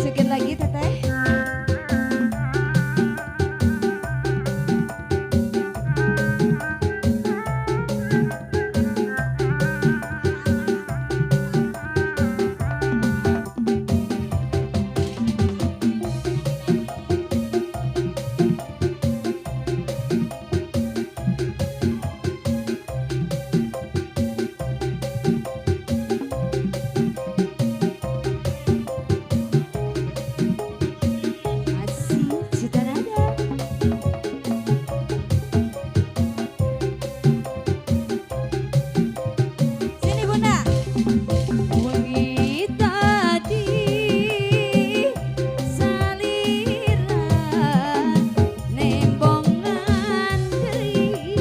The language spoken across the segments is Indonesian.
Joget lagi teteh. Masih juta nada. Sini Bunda. Wengi tadi salira nembongan deui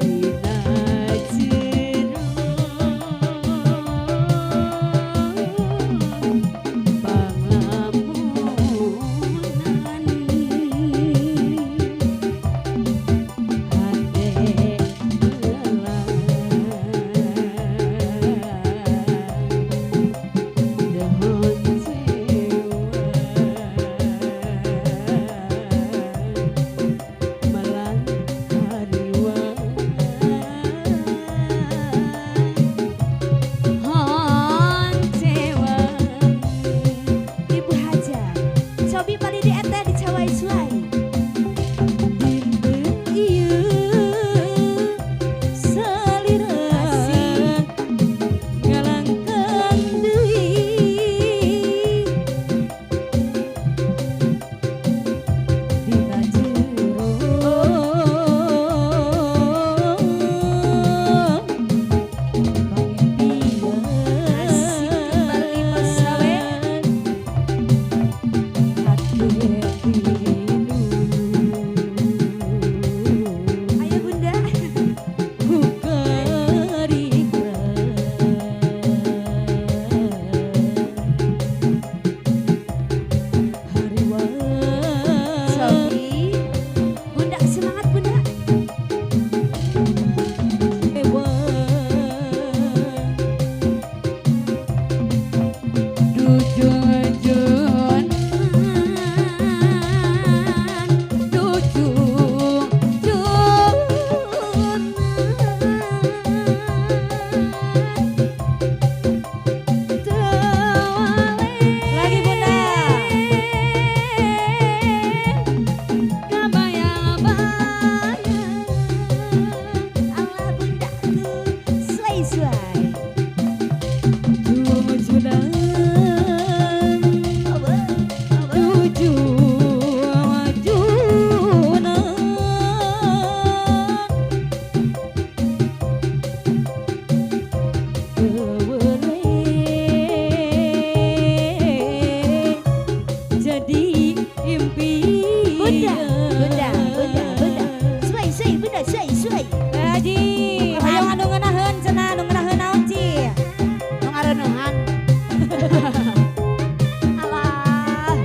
dina jero Ibu Haja, cobi paling di eta dicawai suai. Dinten ieu salira ngalangkang deui dina jero pangimpian asik kembali masawe hati rindu. Ayo Bunda. Ku kerikran hariwan. Sobi, Bunda semangat Bunda. Dujun-junan, lagi Bunda. Kabayang-bayang, Allah Bunda tuh suai-suai. Tujuan, jadi impian. Bunda, Bunda, Bunda, Bunda. Suai-suai Bunda, suai-suai. Haji, hayang anu ngeunaheun cenah, anu ngeunaheun naon Ci? Nu ngareuneuhan. Alah.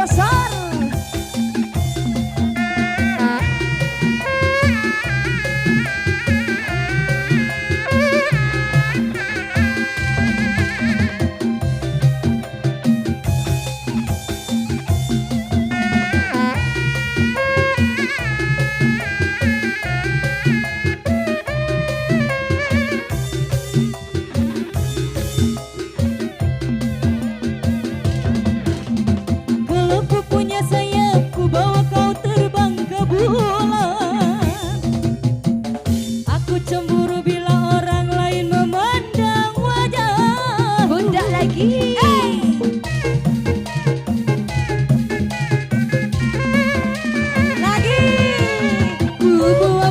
sosor.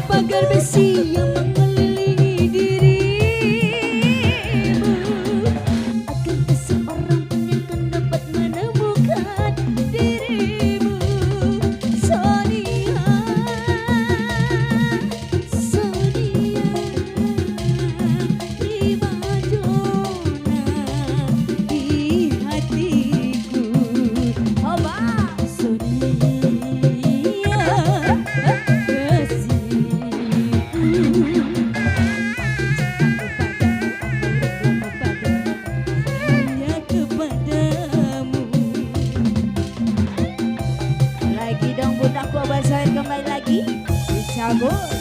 Pagar besi yang mengelilingi dirimu, akan seseorang pun yang akan dapat menemukan dirimu. Sonia, Sonia, prima donna di hatiku. Oba, Sonia. Lagi dong budakku, Abah Syahir kembali lagi dicabut.